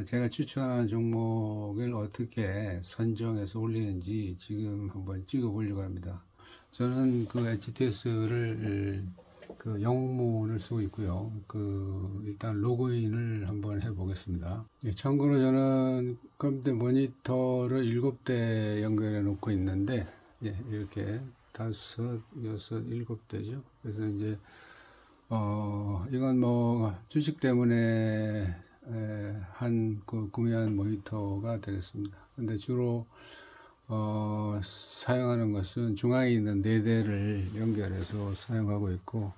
제가 추천하는 종목을 어떻게 선정해서 올리는지 지금 한번 찍어 보려고 합니다. 저는 그 HTS를 그 영문을 쓰고 있고요. 일단 로그인을 한번 해 보겠습니다. 참고로 저는 컴퓨터 모니터를 7대 연결해 놓고 있는데, 이렇게 다섯, 여섯, 7대죠. 그래서 이제 이건 뭐 주식 때문에 구매한 모니터가 되겠습니다. 근데 주로 사용하는 것은 중앙에 있는 4대를 연결해서 사용하고 있고,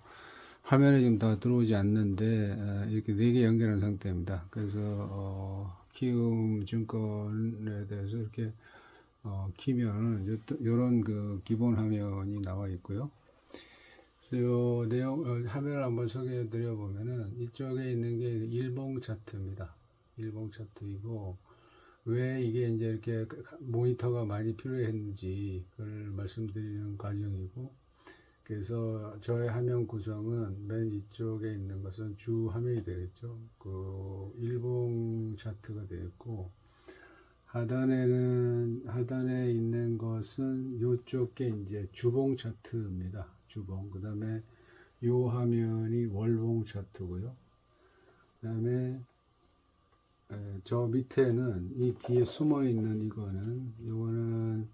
화면에 지금 다 들어오지 않는데 이렇게 4개 연결한 상태입니다. 그래서 키움 증권에 대해서 이렇게 키면 이런 그 기본 화면이 나와 있고요. 요 내용 화면을 한번 소개해 드려 보면은 이쪽에 있는 게 일봉 차트입니다. 일봉 차트이고, 왜 이게 이제 이렇게 모니터가 많이 필요했는지 그걸 말씀드리는 과정이고, 그래서 저의 화면 구성은 맨 이쪽에 있는 것은 주 화면이 되겠죠. 그 일봉 차트가 되겠고, 하단에 있는 것은 요쪽에 이제 주봉 차트입니다. 주봉. 그 다음에 요 화면이 월봉 차트고요. 그 다음에 저 밑에는 이 뒤에 숨어 있는 요거는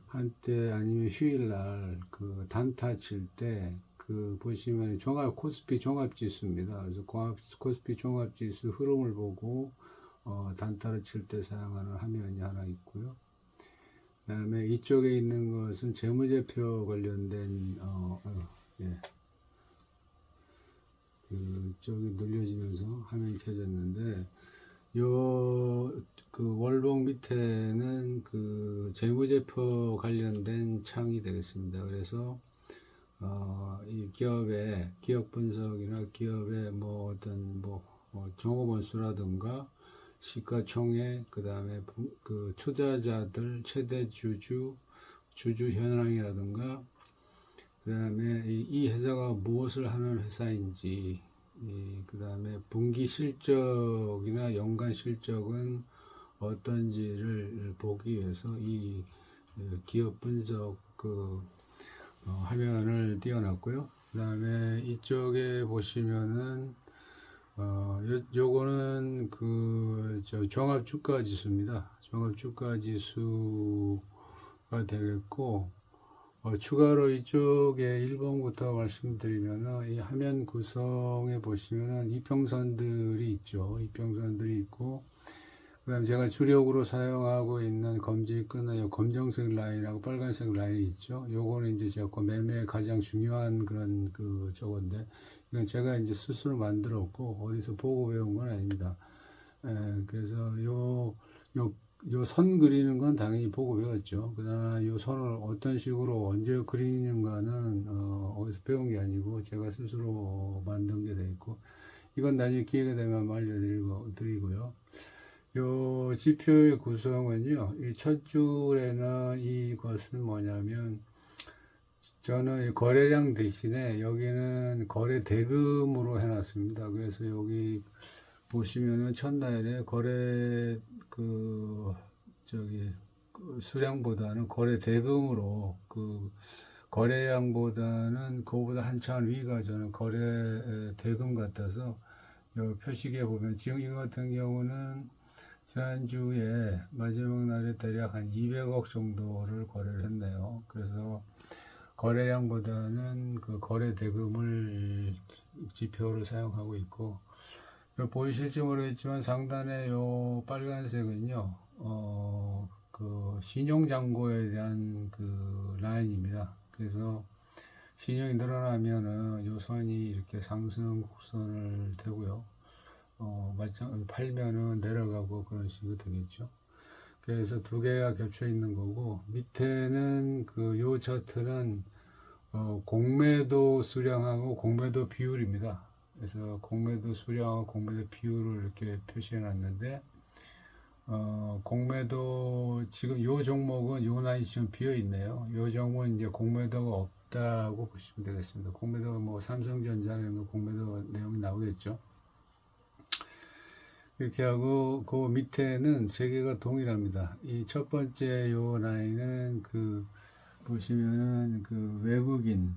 한때 아니면 휴일날 그 단타 칠 때 그 보시면 코스피 종합 지수입니다. 그래서 코스피 종합 지수 흐름을 보고 단타를 칠 때 사용하는 화면이 하나 있고요. 그 다음에 이쪽에 있는 것은 재무제표 관련된 예, 그쪽이 눌려지면서 화면이 켜졌는데, 그 월봉 밑에는 그 재무제표 관련된 창이 되겠습니다. 그래서 이 기업 분석이나 기업의 뭐 어떤 종업원수라든가 시가총액, 그 다음에 그 투자자들 최대 주주 현황이라든가, 그 다음에 이 회사가 무엇을 하는 회사인지, 그 다음에 분기 실적이나 연간 실적은 어떤지를 보기 위해서 이 기업 분석 화면을 띄워놨고요. 그 다음에 이쪽에 보시면은 요거는 종합 주가 지수입니다. 종합 주가 지수가 되겠고, 추가로 이쪽에 1번부터 말씀드리면은 이 화면 구성에 보시면은 이평선들이 있죠. 이평선들이 있고, 그 다음에 제가 주력으로 사용하고 있는 검질끈의 검정색 라인하고 빨간색 라인이 있죠. 요거는 이제 제가 매매에 가장 중요한 그런 저건데, 이건 제가 이제 스스로 만들었고 어디서 보고 배운 건 아닙니다. 그래서 요 선 그리는 건 당연히 보고 배웠죠. 그러나 요 선을 어떤 식으로 언제 그리는가는 어디서 배운 게 아니고 제가 스스로 만든 게 되겠고, 이건 나중에 기회가 되면 알려드리고요. 요 지표의 구성은요, 이 첫 줄에는 이것은 뭐냐면, 저는 거래량 대신에 여기는 거래 대금으로 해놨습니다. 그래서 여기 보시면은 첫날에 수량보다는 거래 대금으로, 거래량보다는 그거보다 한참 위가 저는 거래 대금 같아서, 요 표식에 보면 지금 이거 같은 경우는 지난주에 마지막 날에 대략 한 200억 정도를 거래를 했네요. 그래서 거래량보다는 그 거래 대금을 지표로 사용하고 있고, 보이실지 모르겠지만 상단에 요 빨간색은요, 그 신용잔고에 대한 그 라인입니다. 그래서 신용이 늘어나면은 요 선이 이렇게 상승 곡선을 되고요. 팔면은 내려가고 그런 식으로 되겠죠. 그래서 두 개가 겹쳐 있는 거고, 밑에는 요 차트는 공매도 수량하고 공매도 비율입니다. 그래서 공매도 수량하고 공매도 비율을 이렇게 표시해 놨는데, 공매도 지금 요 종목은 요 라인이 지금 비어 있네요. 요 종목은 이제 공매도가 없다고 보시면 되겠습니다. 공매도가 뭐 삼성전자 이런 거 공매도 내용이 나오겠죠. 이렇게 하고 그 밑에는 세 개가 동일합니다. 이 첫 번째 요 라인은 그 보시면은 그 외국인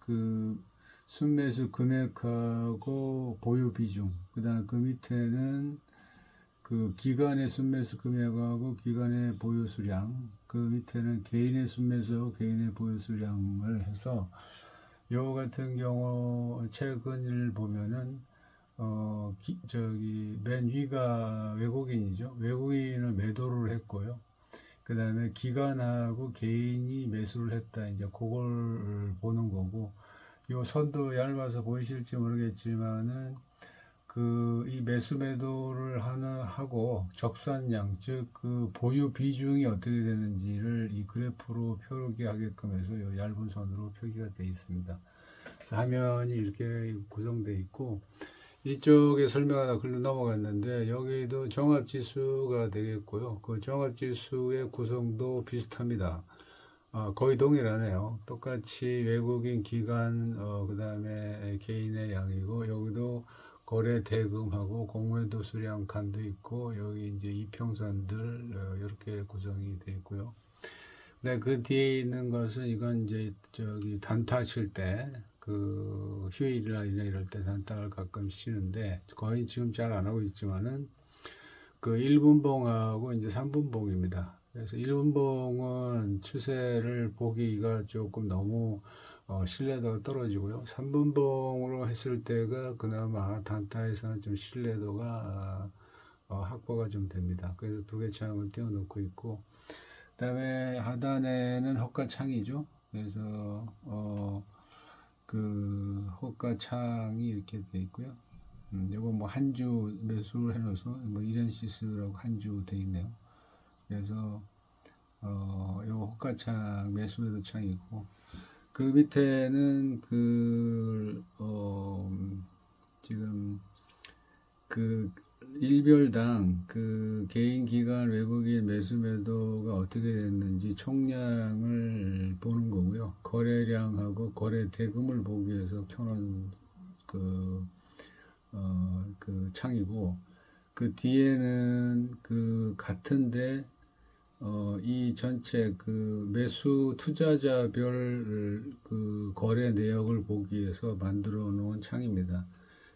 그 순매수 금액하고 보유 비중, 그다음 그 밑에는 그 기관의 순매수 금액하고 기관의 보유 수량, 그 밑에는 개인의 순매수하고 개인의 보유 수량을 해서 요 같은 경우 최근을 보면은 맨 위가 외국인이죠. 외국인을 매도를 했고요. 그 다음에 기관하고 개인이 매수를 했다. 이제 그걸 보는 거고, 요 선도 얇아서 보이실지 모르겠지만은, 이 매수 매도를 하고 적산량, 즉, 그 보유 비중이 어떻게 되는지를 이 그래프로 표기하게끔 해서 요 얇은 선으로 표기가 되어 있습니다. 그래서 화면이 이렇게 구성되어 있고, 이쪽에 설명하다 글로 넘어갔는데 여기도 종합지수가 되겠고요. 그 종합지수의 구성도 비슷합니다. 거의 동일하네요. 똑같이 외국인 기관, 그 다음에 개인의 양이고, 여기도 거래 대금하고 공매도 수량 칸도 있고, 여기 이제 이평선들, 이렇게 구성이 되어 있고요. 네, 그 뒤에 있는 것은 이건 이제 단타 칠 때, 그 휴일이나 이럴 때 단타를 가끔 치는데 거의 지금 잘 안 하고 있지만은 그 1분봉하고 이제 3분봉입니다. 그래서 1분봉은 추세를 보기가 조금 너무 신뢰도가 떨어지고요. 3분봉으로 했을 때가 그나마 단타에서는 좀 신뢰도가 확보가 좀 됩니다. 그래서 두 개 창을 띄워놓고 있고, 그 다음에 하단에는 호가창이죠. 그래서 그 호가창이 이렇게 되어 있고요. 요거 뭐 한 주 매수를 해놓아서 뭐 이렌시스라고 한 주 되어 있네요. 그래서 요 호가창 매수 매도 창이고, 그 밑에는 지금 그 일별당 그 개인 기관 외국인 매수 매도가 어떻게 됐는지 총량을 보는 거고요. 거래량하고 거래 대금을 보기 위해서 켜놓은 그 창이고, 그 뒤에는 그 같은데 이 전체 그 매수 투자자별 그 거래 내역을 보기 위해서 만들어 놓은 창입니다.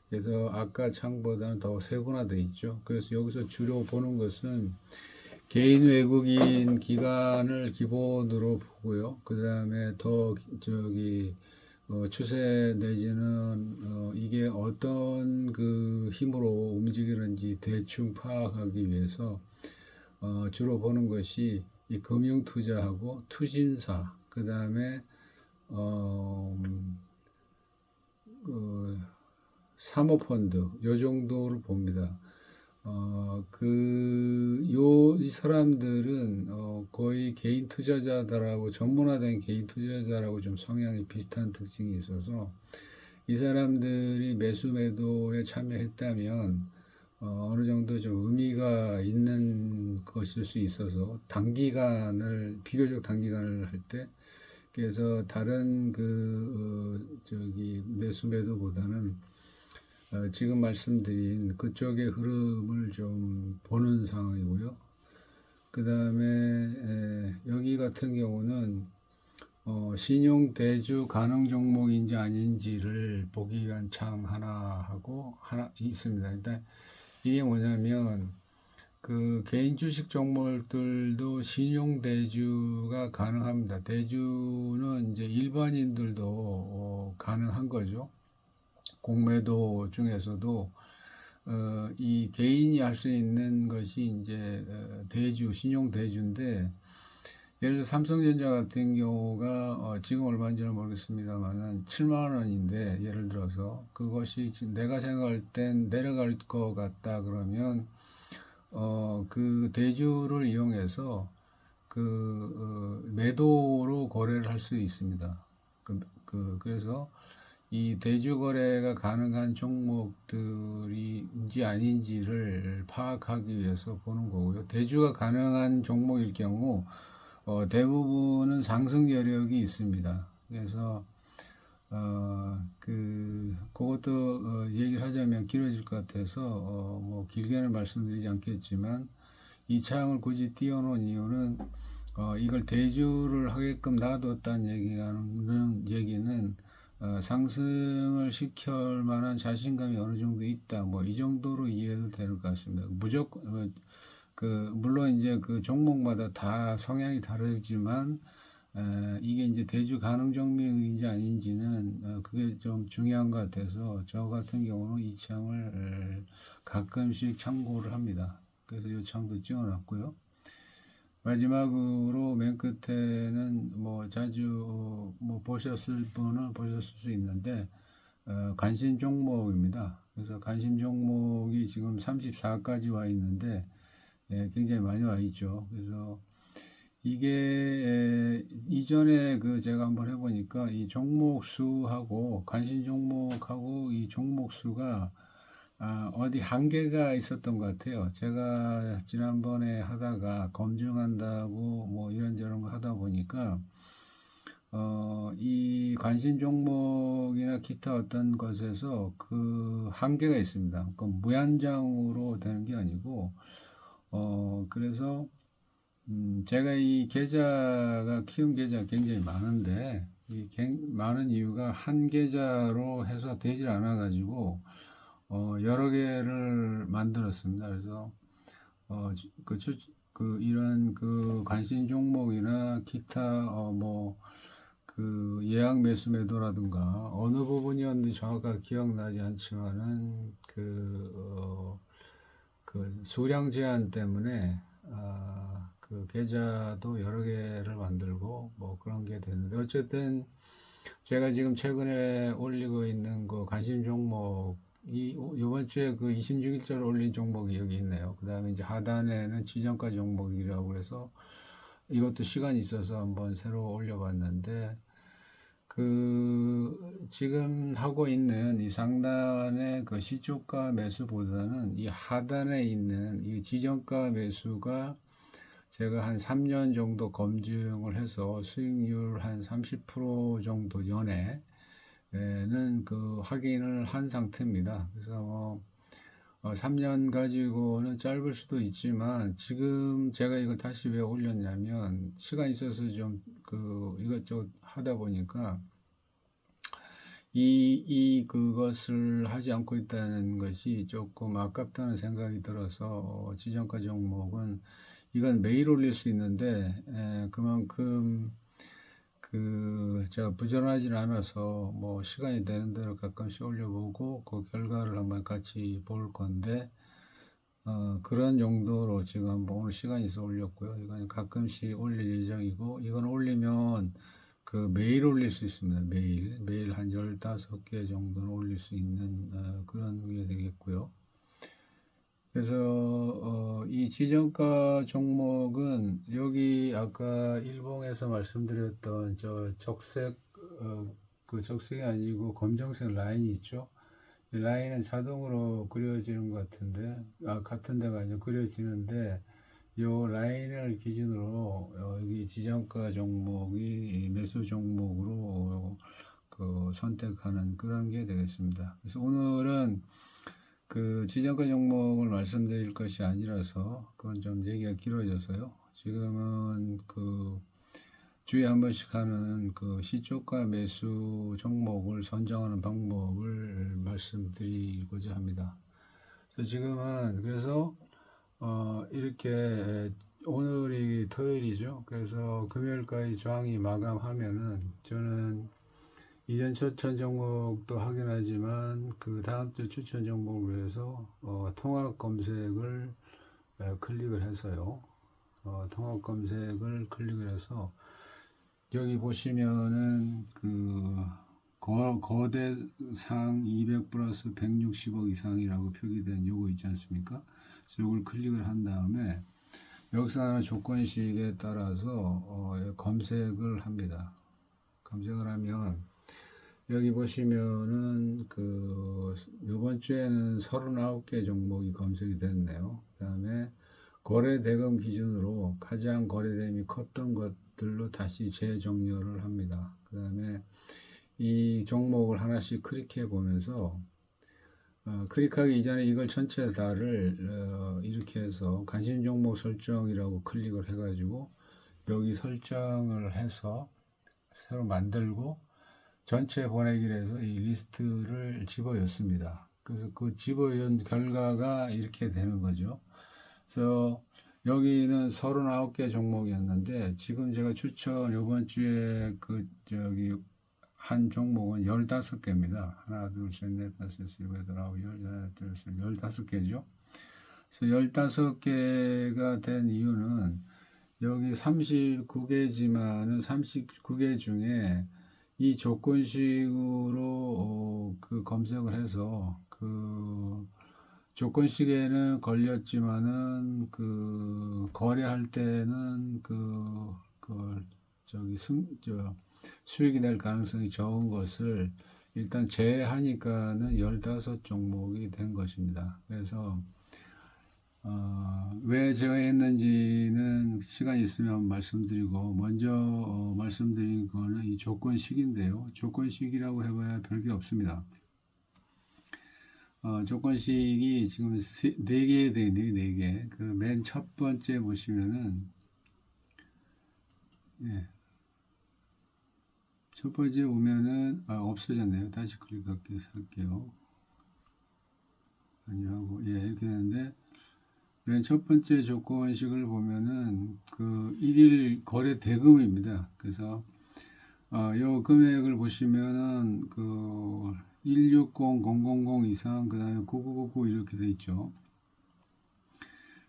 그래서 아까 창보다는 더 세분화되어 있죠. 그래서 여기서 주로 보는 것은 개인 외국인 기간을 기본으로 보고요. 그 다음에 더 추세 내지는 이게 어떤 그 힘으로 움직이는지 대충 파악하기 위해서 주로 보는 것이 이 금융 투자하고 투신사, 그 다음에 사모펀드, 요 정도를 봅니다. 이 사람들은, 거의 개인 투자자들하고 전문화된 개인 투자자라고 좀 성향이 비슷한 특징이 있어서, 이 사람들이 매수 매도에 참여했다면, 어느 정도 좀 의미가 있는 것일 수 있어서, 비교적 단기간을 할 때, 그래서 다른 매수 매도보다는 지금 말씀드린 그쪽의 흐름을 좀 보는 상황이고요. 그 다음에 여기 같은 경우는 신용 대주 가능 종목인지 아닌지를 보기 위한 창 하나 있습니다. 일단 이게 뭐냐면 그 개인 주식 종목들도 신용 대주가 가능합니다. 대주는 이제 일반인들도 가능한 거죠. 공매도 중에서도 이 개인이 할 수 있는 것이 이제 신용 대주인데, 예를 들어 삼성전자 같은 경우가 지금 얼마인지는 모르겠습니다만은 7만 원인데, 예를 들어서 그것이 지금 내가 생각할 땐 내려갈 것 같다 그러면 그 대주를 이용해서 매도로 거래를 할 수 있습니다. 그래서 이 대주 거래가 가능한 종목들인지 아닌지를 파악하기 위해서 보는 거고요. 대주가 가능한 종목일 경우 대부분은 상승 여력이 있습니다. 그래서 그것도 얘기를 하자면 길어질 것 같아서 뭐 길게는 말씀드리지 않겠지만 이 차량을 굳이 띄워놓은 이유는 이걸 대주를 하게끔 놔뒀다는 얘기는 상승을 시킬 만한 자신감이 어느 정도 있다. 뭐 이 정도로 이해도 되는 것 같습니다. 무조건 물론 이제 그 종목마다 다 성향이 다르지만 이게 이제 대주 가능 종목인지 아닌지는 그게 좀 중요한 것 같아서 저 같은 경우는 이 창을 가끔씩 참고를 합니다. 그래서 이 창도 찍어놨고요. 마지막으로 맨 끝에는 뭐 자주 뭐 보셨을 분은 보셨을 수 있는데 관심 종목입니다. 그래서 관심 종목이 지금 34까지 와 있는데 굉장히 많이 와 있죠. 그래서 이게 이전에 제가 한번 해보니까 이 종목 수하고 관심 종목하고 이 종목 수가 어디 한계가 있었던 것 같아요. 제가 지난번에 하다가 검증한다고 뭐 이런저런 거 하다 보니까 이 관심 종목이나 기타 어떤 것에서 그 한계가 있습니다. 그 무한장으로 되는 게 아니고 그래서 제가 이 계좌가 키운 계좌가 굉장히 많은데 이 많은 이유가 한 계좌로 해서 되질 않아 가지고 여러 개를 만들었습니다. 그래서 이런 관심 종목이나 기타 예약 매수 매도라든가 어느 부분이었는지 정확하게 기억나지 않지만은 수량 제한 때문에 그 계좌도 여러 개를 만들고 뭐 그런 게 됐는데 어쨌든 제가 지금 최근에 올리고 있는 그 관심 종목 이번 주에 그 26일절 올린 종목이 여기 있네요. 그 다음에 이제 하단에는 지정가 종목이라고 해서 이것도 시간이 있어서 한번 새로 올려봤는데 지금 하고 있는 이 상단의 그 시초가 매수보다는 이 하단에 있는 이 지정가 매수가 제가 한 3년 정도 검증을 해서 수익률 한 30% 정도 연에는 확인을 한 상태입니다. 그래서 3년 가지고는 짧을 수도 있지만 지금 제가 이걸 다시 왜 올렸냐면 시간 있어서 좀 이것저것 하다 보니까 그것을 하지 않고 있다는 것이 조금 아깝다는 생각이 들어서 지정가 종목은 이건 매일 올릴 수 있는데 그만큼 제가 부지런하진 않아서 뭐 시간이 되는 대로 가끔씩 올려보고 그 결과를 한번 같이 볼 건데 그런 용도로 지금 한번 오늘 시간이 있어 올렸고요. 이건 가끔씩 올릴 예정이고 이건 올리면 매일 올릴 수 있습니다. 매일 한 15개 정도는 올릴 수 있는 그런 게 되겠고요. 그래서 이 지정가 종목은 여기 아까 일봉에서 말씀드렸던 저 적색 적색이 아니고 검정색 라인이 있죠. 이 라인은 자동으로 그려지는 것 같은데 같은 데가 아니고 그려지는데 이 라인을 기준으로 여기 지정가 종목이 매수 종목으로 선택하는 그런 게 되겠습니다. 그래서 오늘은 지정가 종목을 말씀드릴 것이 아니라서 그건 좀 얘기가 길어져서요. 지금은 주에 한 번씩 하는 시초가 매수 종목을 선정하는 방법을 말씀드리고자 합니다. 그래서 지금은 이렇게 오늘이 토요일이죠. 그래서 금요일까지 저항이 마감하면은 저는 이전 추천 종목도 확인하지만 다음 주 추천 종목을 해서 통합 검색을 클릭을 해서요. 통합 검색을 클릭을 해서 여기 보시면은 거대상 200 플러스 160억 이상이라고 표기된 요거 있지 않습니까? 그래서 요걸 클릭을 한 다음에 여기서 하는 조건식에 따라서 검색을 합니다. 검색을 하면 여기 보시면은 이번 주에는 39개 종목이 검색이 됐네요. 그 다음에 거래대금 기준으로 가장 거래대금이 컸던 것들로 다시 재정렬을 합니다. 그 다음에 이 종목을 하나씩 클릭해 보면서 클릭하기 이전에 이걸 전체 다를 이렇게 해서 관심 종목 설정이라고 클릭을 해가지고 여기 설정을 해서 새로 만들고 전체 보내기를 해서 이 리스트를 집어넣습니다. 그래서 그 집어넣은 결과가 이렇게 되는 거죠. 그래서 여기는 39개 종목이었는데 지금 제가 추천 이번 주에 한 종목은 15개입니다. 하나, 둘, 셋, 넷, 다섯, 여섯, 일곱, 여덟, 아홉, 열, 하나, 둘, 셋, 15개죠. 그래서 15개가 된 이유는 여기 39개지만은 39개 중에 이 조건식으로 그 검색을 해서 그 조건식에는 걸렸지만은 그 거래할 때는 수익이 낼 가능성이 적은 것을 일단 제외하니까는 15종목이 된 것입니다. 그래서 왜 제외했는지는 시간이 있으면 말씀드리고 먼저 말씀드린 거는 이 조건식인데요. 조건식이라고 해봐야 별게 없습니다. 조건식이 지금 4개 되네요. 4개. 그 맨 첫 번째 보시면은 예. 첫 번째 보면은 없어졌네요. 다시 클릭할게요. 아니하고 예 이렇게 되는데 맨 첫 번째 조건식을 보면은 그 1일 거래 대금입니다. 그래서 요 금액을 보시면은 그 160000 이상 그 다음에 9999 이렇게 돼 있죠.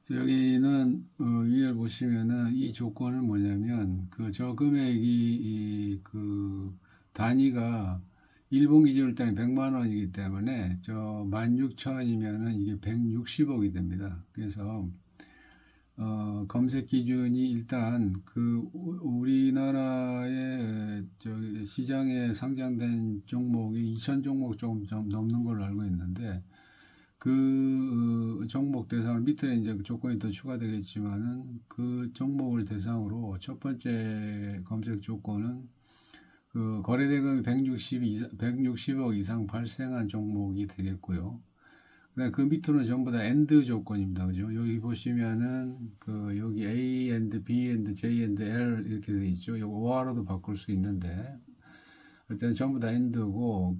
그래서 여기는 위에 보시면은 이 조건은 뭐냐면 저 금액이 그 단위가 일본 기준으로 따르면 100만 원이기 때문에 저 16,000원이면은 이게 160억이 됩니다. 그래서 검색 기준이 일단 그 우리나라의 시장에 상장된 종목이 2,000종목 좀 넘는 걸로 알고 있는데 그 종목 대상으로 밑에 이제 조건이 더 추가되겠지만은 그 종목을 대상으로 첫 번째 검색 조건은 그 거래대금이 160억 이상 발생한 종목이 되겠고요. 그 밑으로는 전부 다 AND 조건입니다. 그죠? 여기 보시면은 여기 A and B and J and L 이렇게 되어 있죠. 이거 OR로도 바꿀 수 있는데 일단 전부 다 AND고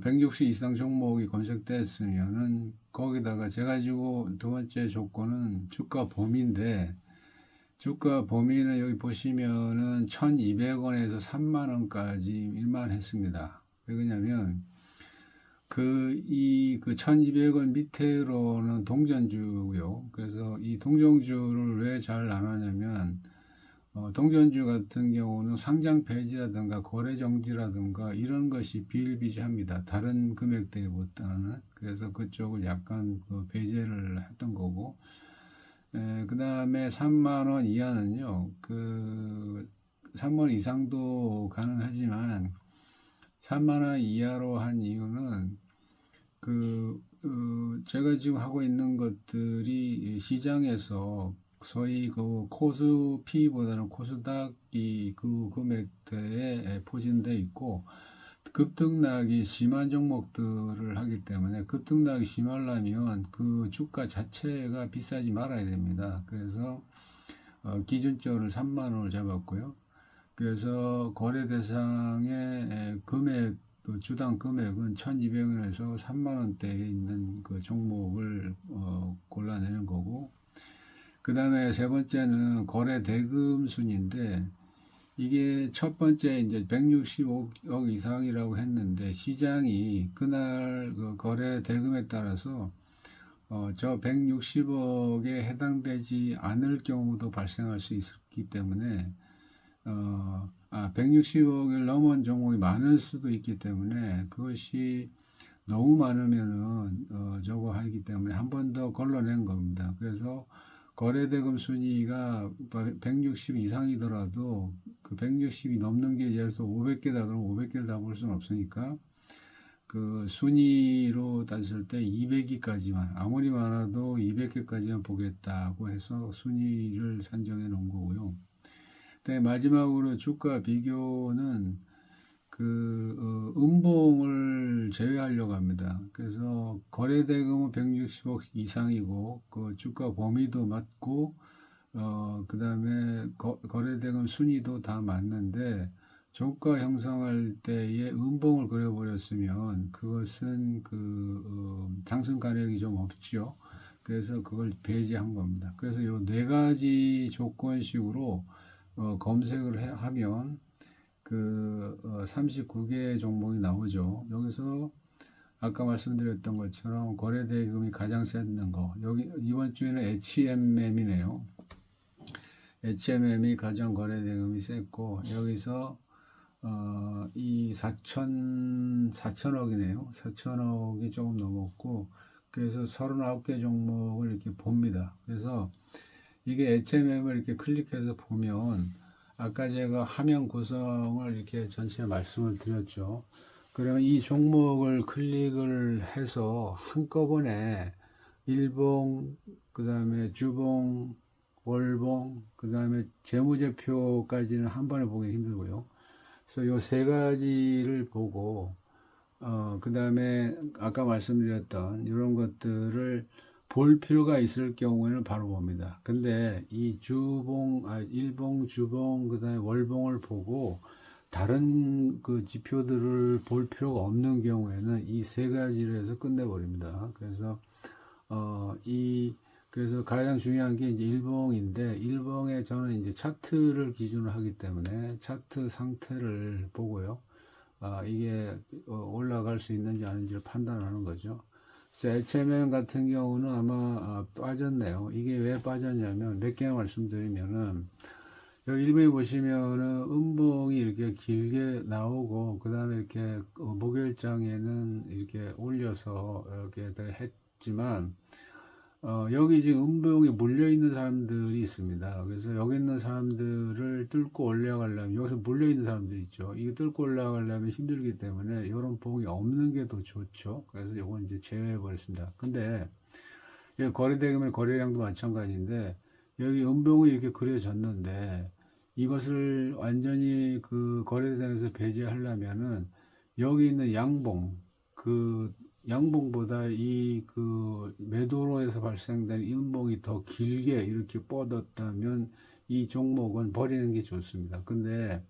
160 이상 종목이 검색됐으면은 거기다가 제가 지고 두 번째 조건은 주가 범위인데 주가 범위는 여기 보시면은 1,200원에서 3만 원까지 일만했습니다. 왜 그러냐면 그 1,200원 밑으로는 동전주고요. 그래서 이 동전주를 왜 잘 안 하냐면 동전주 같은 경우는 상장 폐지라든가 거래 정지라든가 이런 것이 비일비재합니다. 다른 금액대보다는. 그래서 그쪽을 약간 배제를 했던 거고, 그 다음에 3만 원 이하는요, 3만 원 이상도 가능하지만 3만 원 이하로 한 이유는 제가 지금 하고 있는 것들이 시장에서 소위 그 코스피보다는 코스닥이 그 금액대에 포진돼 있고 급등락이 심한 종목들을 하기 때문에 급등락이 심하려면 그 주가 자체가 비싸지 말아야 됩니다. 그래서 기준점을 3만 원을 잡았고요. 그래서 거래 대상의 금액 주당 금액은 1,200원에서 3만 원대에 있는 그 종목을 골라내는 거고, 그 다음에 세 번째는 거래 대금 순인데 이게 첫 번째 이제 165억 이상이라고 했는데 시장이 그날 그 거래 대금에 따라서 저 160억에 해당되지 않을 경우도 발생할 수 있기 때문에 160억을 넘은 종목이 많을 수도 있기 때문에 그것이 너무 많으면은 저거 하기 때문에 한 번 더 걸러낸 겁니다. 그래서 거래대금 순위가 160 이상이더라도 그 160이 넘는 게 예를 들어서 500개다 그러면 500개를 다 볼 수는 없으니까 그 순위로 따졌을 때 200위까지만 아무리 많아도 200개까지만 보겠다고 해서 순위를 산정해 놓은 거고요. 네, 마지막으로 주가 비교는 음봉을 제외하려고 합니다. 그래서 거래대금은 160억 이상이고 그 주가 범위도 맞고 그다음에 거래대금 순위도 다 맞는데 종가 형성할 때에 음봉을 그려버렸으면 그것은 상승 가력이 좀 없죠. 그래서 그걸 배제한 겁니다. 그래서 요 네 가지 조건식으로 검색을 하면 39개 종목이 나오죠. 여기서 아까 말씀드렸던 것처럼 거래대금이 가장 센 거. 여기 이번 주에는 HMM이네요. HMM이 가장 거래대금이 셌고 여기서 이 4천억이네요. 4천억이 조금 넘었고 그래서 39개 종목을 이렇게 봅니다. 그래서 이게 HMM을 이렇게 클릭해서 보면 아까 제가 화면 구성을 이렇게 전체 말씀을 드렸죠. 그러면 이 종목을 클릭을 해서 한꺼번에 일봉, 그 다음에 주봉, 월봉, 그 다음에 재무제표까지는 한 번에 보기 힘들고요. 그래서 요 세 가지를 보고, 그 다음에 아까 말씀드렸던 이런 것들을 볼 필요가 있을 경우에는 바로 봅니다. 근데 이 일봉, 주봉, 그 다음에 월봉을 보고 다른 그 지표들을 볼 필요가 없는 경우에는 이 세 가지를 해서 끝내버립니다. 그래서, 그래서 가장 중요한 게 이제 일봉인데, 일봉에 저는 이제 차트를 기준으로 하기 때문에 차트 상태를 보고요. 이게 올라갈 수 있는지 아닌지를 판단하는 거죠. HMM 같은 경우는 아마 빠졌네요. 이게 왜 빠졌냐면 몇 개만 말씀드리면은 여기 일부에 보시면은 음봉이 이렇게 길게 나오고 그 다음에 이렇게 목요일장에는 이렇게 올려서 이렇게 했지만 여기 지금 음봉에 몰려 있는 사람들이 있습니다. 그래서 여기 있는 사람들을 뚫고 올라가려면 여기서 몰려 있는 사람들이 있죠. 이거 뚫고 올라가려면 힘들기 때문에 이런 봉이 없는 게 더 좋죠. 그래서 이건 이제 제외해 버렸습니다. 근데 이 거래대금의 거래량도 마찬가지인데 여기 음봉이 이렇게 그려졌는데 이것을 완전히 그 거래대금에서 배제하려면은 여기 있는 양봉 양봉보다 매도로에서 발생된 음봉이 더 길게 이렇게 뻗었다면 이 종목은 버리는 게 좋습니다. 근데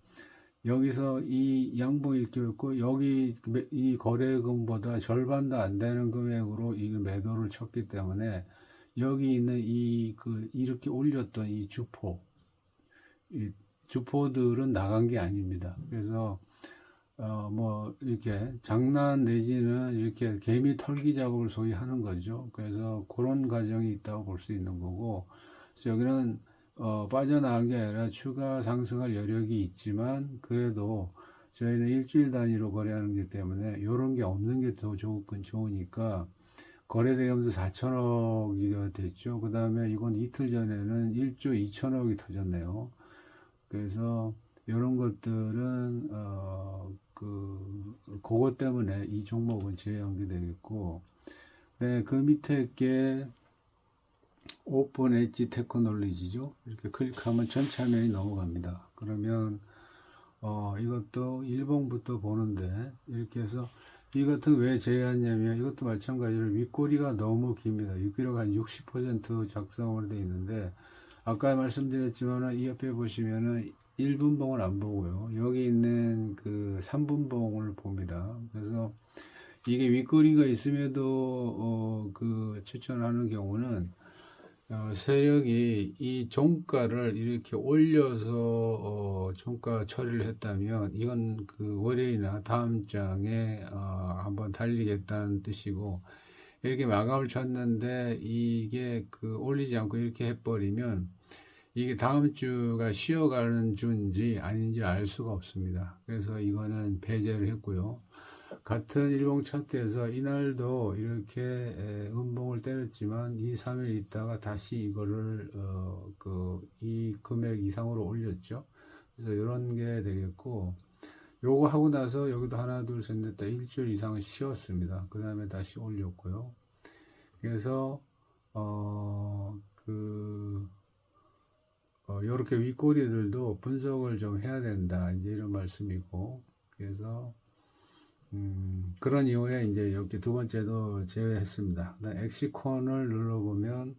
여기서 이 양봉이 이렇게 있고 여기 이 거래금보다 절반도 안 되는 금액으로 이 매도를 쳤기 때문에 여기 있는 이렇게 올렸던 이 주포들은 나간 게 아닙니다. 그래서 이렇게 장난 내지는 이렇게 개미 털기 작업을 소위 하는 거죠. 그래서 그런 과정이 있다고 볼 수 있는 거고, 그래서 여기는, 빠져나간 게 아니라 추가 상승할 여력이 있지만, 그래도 저희는 일주일 단위로 거래하는 게 때문에, 이런 게 없는 게 더 좋으니까, 거래대금도 4천억이 됐죠. 그 다음에 이건 이틀 전에는 1조 2천억이 터졌네요. 그래서, 이런 것들은 그것 때문에 이 종목은 제외하게 되겠고, 네, 그 밑에 게 오픈 엣지 테크놀로지죠. 이렇게 클릭하면 전체 화면이 넘어갑니다. 그러면 이것도 일봉부터 보는데 이렇게 해서 이것은 왜 제외하냐면 이것도 마찬가지로 윗꼬리가 너무 깁니다. 윗꼬리가 한 60% 작성으로 되어 있는데 아까 말씀드렸지만은 이 옆에 보시면은 1분봉을 안 보고요. 여기 있는 3분봉을 봅니다. 그래서 이게 윗거리가 있음에도 추천하는 경우는 세력이 이 종가를 이렇게 올려서 종가 처리를 했다면 이건 월요일이나 다음 장에 한번 달리겠다는 뜻이고 이렇게 마감을 쳤는데 이게 올리지 않고 이렇게 해버리면 이게 다음 주가 쉬어가는 주인지 아닌지 알 수가 없습니다. 그래서 이거는 배제를 했고요. 같은 일봉 차트에서 이날도 이렇게 음봉을 때렸지만 2, 3일 있다가 다시 이거를 이 금액 이상으로 올렸죠. 그래서 이런 게 되겠고 요거 하고 나서 여기도 하나 둘 셋 넷 다 일주일 이상은 쉬었습니다. 그 다음에 다시 올렸고요. 그래서 요렇게 윗꼬리들도 분석을 좀 해야 된다. 이제 이런 말씀이고 그래서 그런 이후에 이제 이렇게 두 번째도 제외했습니다. 엑시콘을 눌러보면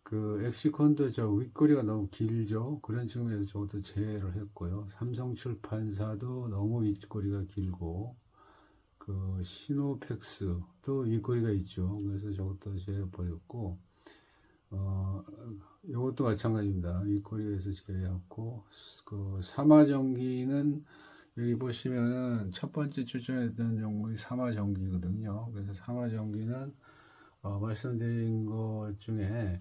그 엑시콘도 저 윗꼬리가 너무 길죠. 그런 측면에서 저것도 제외를 했고요. 삼성출판사도 너무 윗꼬리가 길고 그 시노팩스도 윗꼬리가 있죠. 그래서 저것도 제외해버렸고 이것도 마찬가지입니다. 윗꼬리에서 제외했고 그 삼화전기는 여기 보시면은 첫 번째 추천했던 종목이 삼화전기거든요. 그래서 삼화전기는 말씀드린 것 중에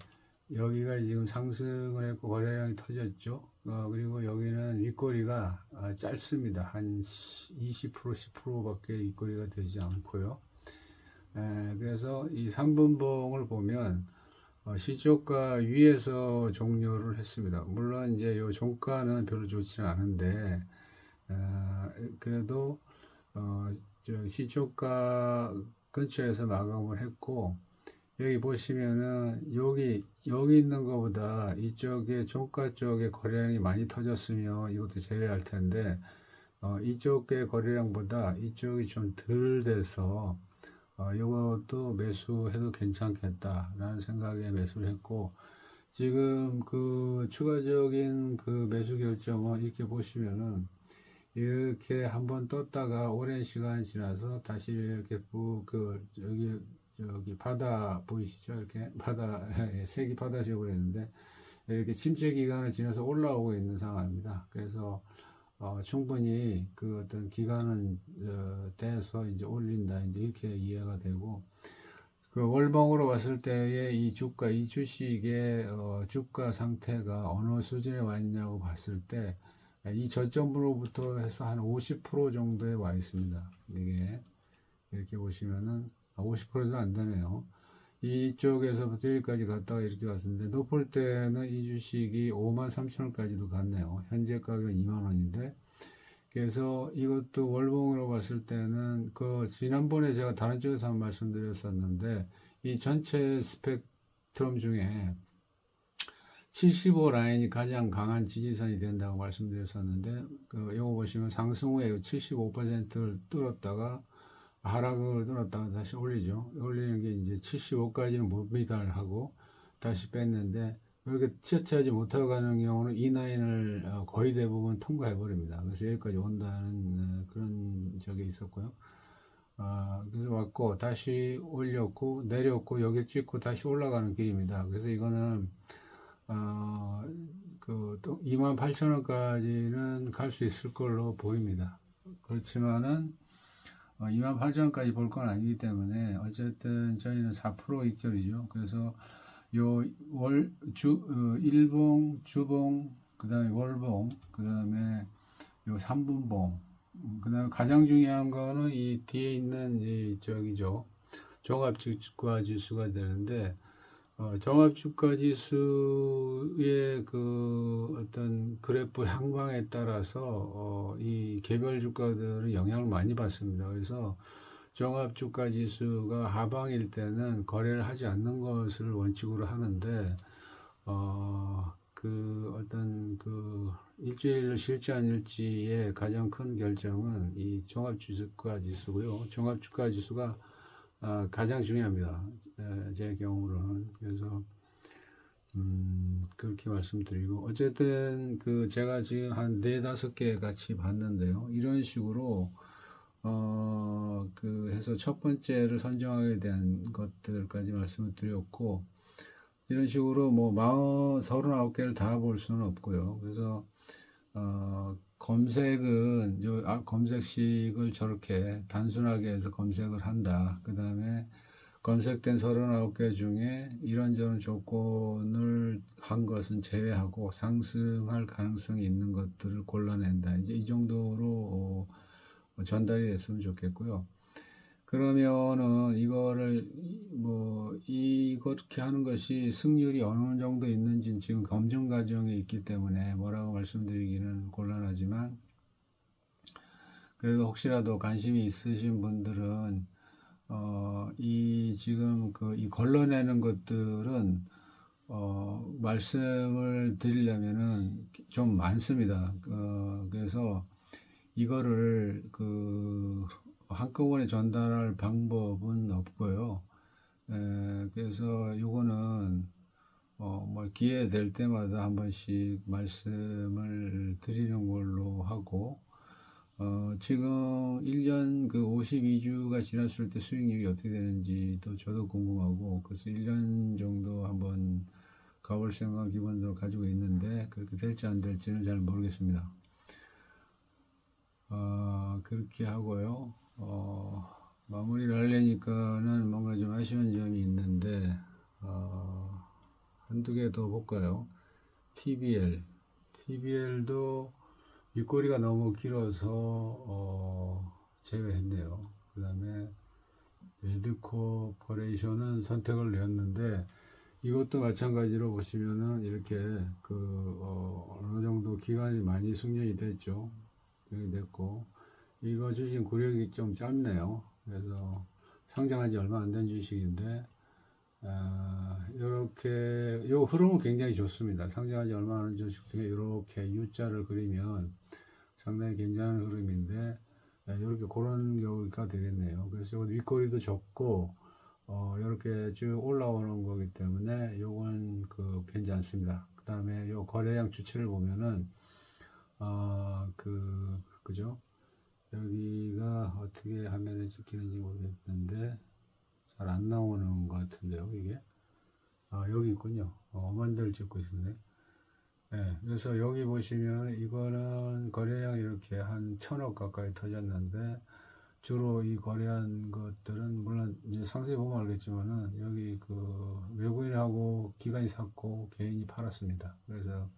여기가 지금 상승을 했고 거래량이 터졌죠. 그리고 여기는 윗꼬리가 짧습니다. 한 20% 10%밖에 윗꼬리가 되지 않고요. 그래서 이 3분봉을 보면 시초가 위에서 종료를 했습니다. 물론 이제 요 종가는 별로 좋지는 않은데 그래도 저 시초가 근처에서 마감을 했고 여기 보시면은 여기 있는 것보다 이쪽에 종가 쪽에 거래량이 많이 터졌으면 이것도 제외할 텐데 이쪽의 거래량보다 이쪽이 좀 덜 돼서 이것도 매수해도 괜찮겠다라는 생각에 매수를 했고 지금 그 추가적인 그 매수 결정은 이렇게 보시면은 이렇게 한번 떴다가 오랜 시간 지나서 다시 이렇게 여기 바다 보이시죠? 이렇게 바다 색이 바다색으로 했는데 이렇게 침체 기간을 지나서 올라오고 있는 상황입니다. 그래서 충분히 그 어떤 기간은 돼서 이제 올린다 이제 이렇게 이해가 되고 그 월봉으로 봤을 때의 이 주가 이 주식의 주가 상태가 어느 수준에 와 있냐고 봤을 때 이 저점으로부터 해서 한 50% 정도에 와 있습니다. 이게 이렇게 보시면은 50%도 안 되네요. 이쪽에서부터 여기까지 갔다가 이렇게 왔는데 높을 때는 이 주식이 53,000원까지도 갔네요. 현재 가격은 2만원인데 그래서 이것도 월봉으로 봤을 때는 그 지난번에 제가 다른 쪽에서 한번 말씀드렸었는데 이 전체 스펙트럼 중에 75 라인이 가장 강한 지지선이 된다고 말씀드렸었는데 이거 보시면 상승 후에 75%를 뚫었다가 하락을 뚫었다가 다시 올리죠. 올리는 게 이제 75까지는 못 미달하고 다시 뺐는데 이렇게 터치하지 못하고 가는 경우는 이 라인을 거의 대부분 통과해 버립니다. 그래서 여기까지 온다는 그런 적이 있었고요. 그래서 왔고 다시 올렸고 내렸고 여기 찍고 다시 올라가는 길입니다. 그래서 이거는 또 28,000원까지는 갈 수 있을 걸로 보입니다. 그렇지만은 28,000원까지 볼 건 아니기 때문에 어쨌든 저희는 4% 익절이죠. 그래서 요 일봉, 주봉, 그 다음에 월봉, 그 다음에 요 3분봉, 그 다음에 가장 중요한 거는 이 뒤에 있는 저기죠. 종합주가 지수가 되는데 종합주가 지수의 그 어떤 그래프 향방에 따라서 이 개별 주가들은 영향을 많이 받습니다. 그래서 종합주가 지수가 하방일 때는 거래를 하지 않는 것을 원칙으로 하는데 그 어떤 그 일주일을 쉴지 않을지의 가장 큰 결정은 이 종합주가 지수고요. 종합주가 지수가 가장 중요합니다. 제 경우로는. 그래서, 그렇게 말씀드리고, 어쨌든, 제가 지금 한 4~5개 같이 봤는데요. 이런 식으로, 해서 첫 번째를 선정하게 대한 것들까지 말씀을 드렸고, 이런 식으로 뭐, 39개를 다 볼 수는 없고요. 그래서, 검색은 검색식을 저렇게 단순하게 해서 검색을 한다. 그 다음에 검색된 39개 중에 이런저런 조건을 한 것은 제외하고 상승할 가능성이 있는 것들을 골라낸다. 이제 이 정도로 전달이 됐으면 좋겠고요. 그러면은 이거를 이렇게 하는 것이 승률이 어느 정도 있는지는 지금 검증 과정에 있기 때문에 뭐라고 말씀드리기는 곤란하지만 그래도 혹시라도 관심이 있으신 분들은 이 지금 이 걸러내는 것들은 말씀을 드리려면은 좀 많습니다. 그래서 이거를 한꺼번에 전달할 방법은 없고요. 그래서 요거는 뭐 기회 될 때마다 한 번씩 말씀을 드리는 걸로 하고, 지금 1년 52주가 지났을 때 수익률이 어떻게 되는지도 저도 궁금하고, 그래서 1년 정도 한번 가볼 생각 기본적으로 가지고 있는데, 그렇게 될지 안 될지는 잘 모르겠습니다. 그렇게 하고요. 마무리를 하려니까는 뭔가 좀 아쉬운 점이 있는데, 한두 개 더 볼까요? TBL도 윗꼬리가 너무 길어서 제외했네요. 그 다음에 레드코퍼레이션은 선택을 내었는데, 이것도 마찬가지로 보시면은 이렇게 어느 정도 기간이 많이 숙련이 됐죠. 숙련이 됐고, 이거 주식 구력이 좀 짧네요. 그래서 상장한 지 얼마 안 된 주식인데, 이렇게 요 흐름은 굉장히 좋습니다. 상장한 지 얼마 안 된 주식 중에 이렇게 U자를 그리면 상당히 괜찮은 흐름인데, 이렇게 그런 경우가 되겠네요. 그래서 이건 윗꼬리도 좁고, 이렇게 쭉 올라오는 거기 때문에 요건 괜찮습니다. 그 다음에 요 거래량 주체를 보면은 그죠? 여기가 어떻게 화면에 찍히는지 모르겠는데 잘 안 나오는 것 같은데요, 이게. 여기 있군요. 어만들 찍고 있었네. 네, 그래서 여기 보시면 이거는 거래량 이렇게 한 1000억 가까이 터졌는데, 주로 이 거래한 것들은 물론 이제 상세히 보면 알겠지만은 여기 외국인하고 기관이 샀고 개인이 팔았습니다. 그래서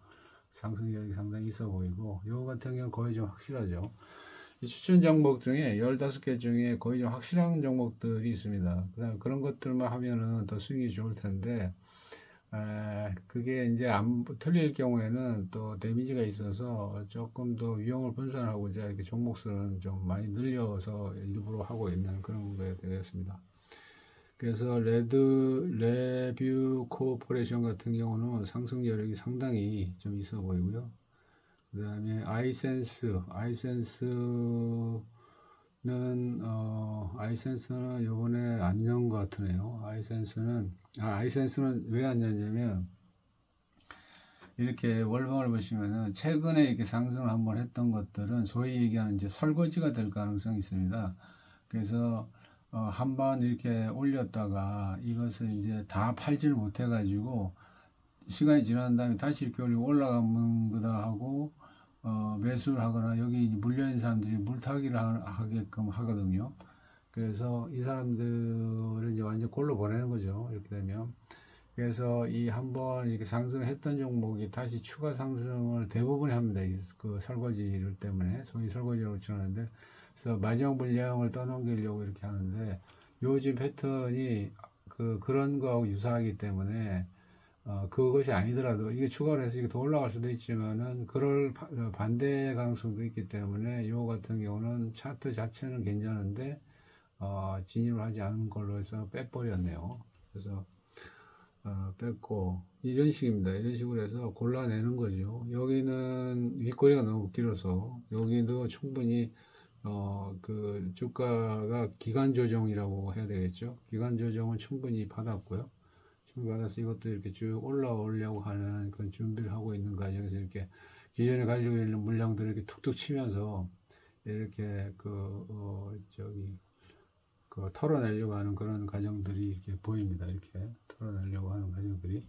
상승력이 상당히 있어 보이고, 요 같은 경우는 거의 좀 확실하죠. 이 추천 종목 중에 15개 중에 거의 좀 확실한 종목들이 있습니다. 그다음 그런 것들만 하면은 더 수익이 좋을 텐데, 그게 이제 안 틀릴 경우에는 또 데미지가 있어서 조금 더 위험을 분산하고자 이렇게 종목수는 좀 많이 늘려서 일부러 하고 있는 그런 거에 되겠습니다. 그래서 레뷰 코퍼레이션 같은 경우는 상승 여력이 상당히 좀 있어 보이고요. 그 다음에 아이센스는 요번에 안 연 것 같으네요. 아이센스는 왜 안 였냐면, 이렇게 월봉을 보시면은 최근에 이렇게 상승을 한번 했던 것들은 소위 얘기하는 이제 설거지가 될 가능성이 있습니다. 그래서 한번 이렇게 올렸다가 이것을 이제 다 팔지를 못해 가지고 시간이 지난 다음에 다시 이렇게 올라가는 거다 하고 매수를 하거나 여기 물려있는 사람들이 물타기를 하게끔 하거든요. 그래서 이 사람들은 이제 완전 골로 보내는 거죠. 이렇게 되면. 그래서 이 한번 이렇게 상승했던 종목이 다시 추가 상승을 대부분이 합니다. 그 설거지를 때문에 소위 설거지라고 칭하는데, 그래서 마지막 물량을 떠넘기려고 이렇게 하는데, 요즘 패턴이 그런 거하고 유사하기 때문에 그것이 아니더라도 이게 추가로 해서 이게 더 올라갈 수도 있지만은 그럴 반대 가능성도 있기 때문에 요 같은 경우는 차트 자체는 괜찮은데 진입을 하지 않은 걸로 해서 빼버렸네요. 그래서 뺐고 이런 식입니다. 이런 식으로 해서 골라내는 거죠. 여기는 윗꼬리가 너무 길어서 여기도 충분히 주가가 기간 조정이라고 해야 되겠죠. 기간 조정은 충분히 받았고요. 충분히 받아서 이것도 이렇게 쭉 올라오려고 하는 그런 준비를 하고 있는 과정에서 이렇게 기존에 가지고 있는 물량들을 이렇게 툭툭 치면서 이렇게 털어내려고 하는 그런 과정들이 이렇게 보입니다. 이렇게 털어내려고 하는 과정들이.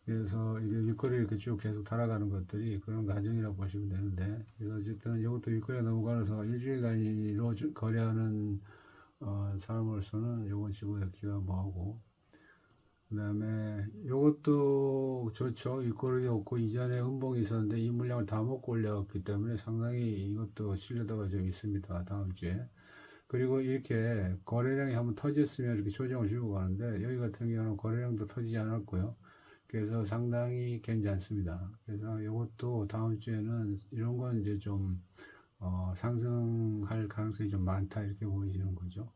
그래서 이게 윗꼬리 이렇게 쭉 계속 달아가는 것들이 그런 과정이라고 보시면 되는데, 그래서 어쨌든 이것도 윗꼬리가 너무 가려서 일주일 단위로 거래하는 사람으로서는 요건 집어넣기가 뭐하고, 그 다음에 요것도 좋죠. 윗꼬리도 없고 이전에 음봉이 있었는데 이 물량을 다 먹고 올려왔기 때문에 상당히 이것도 신뢰도가 좀 있습니다. 다음 주에. 그리고 이렇게 거래량이 한번 터졌으면 이렇게 조정을 주고 가는데, 여기 같은 경우는 거래량도 터지지 않았고요. 그래서 상당히 괜찮습니다. 그래서 이것도 다음 주에는 이런 건 이제 좀 상승할 가능성이 좀 많다 이렇게 보이시는 거죠.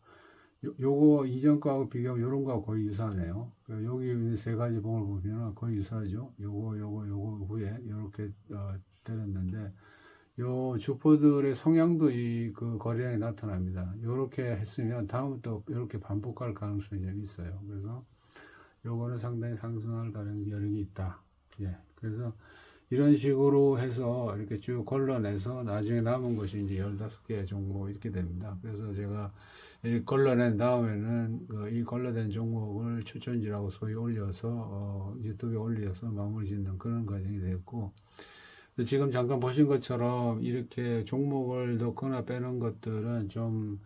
요거 이전 거하고 비교하면 요런 거하고 거의 유사하네요. 여기 있는 세 가지 봉을 보면 거의 유사하죠. 요거 후에 이렇게 때렸는데, 요 주포들의 성향도 이 그 거래량에 나타납니다. 요렇게 했으면 다음부터 이렇게 반복할 가능성이 좀 있어요. 그래서 요거는 상당히 상승할 가능성이 여력이 있다. 예. 그래서 이런 식으로 해서 이렇게 쭉 걸러내서 나중에 남은 것이 이제 15개 종목 이렇게 됩니다. 그래서 제가 이렇게 걸러낸 다음에는 이 걸러낸 종목을 추천지라고 소위 올려서 유튜브에 올려서 마무리 짓는 그런 과정이 되었고, 지금 잠깐 보신 것처럼 이렇게 종목을 넣거나 빼는 것들은 좀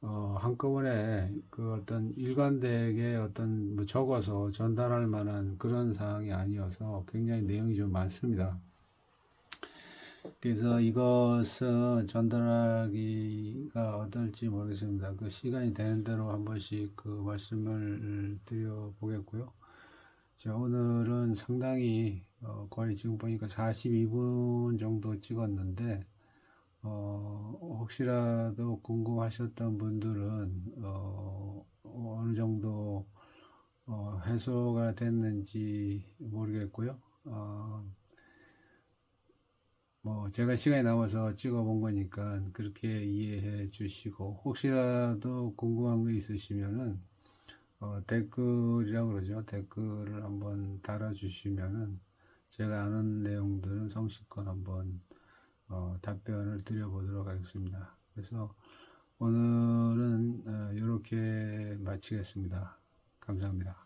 한꺼번에 그 어떤 일관되게 어떤 뭐 적어서 전달할 만한 그런 사항이 아니어서 굉장히 내용이 좀 많습니다. 그래서 이것은 전달하기가 어떨지 모르겠습니다. 그 시간이 되는 대로 한 번씩 그 말씀을 드려 보겠고요. 자, 오늘은 상당히 거의 지금 보니까 42분 정도 찍었는데 혹시라도 궁금하셨던 분들은 어느 정도 해소가 됐는지 모르겠고요. 뭐 제가 시간이 남아서 찍어본 거니까 그렇게 이해해 주시고, 혹시라도 궁금한 거 있으시면은 댓글이라고 그러죠. 댓글을 한번 달아주시면은 제가 아는 내용들은 성실껏 한번 답변을 드려보도록 하겠습니다. 그래서 오늘은 이렇게 마치겠습니다. 감사합니다.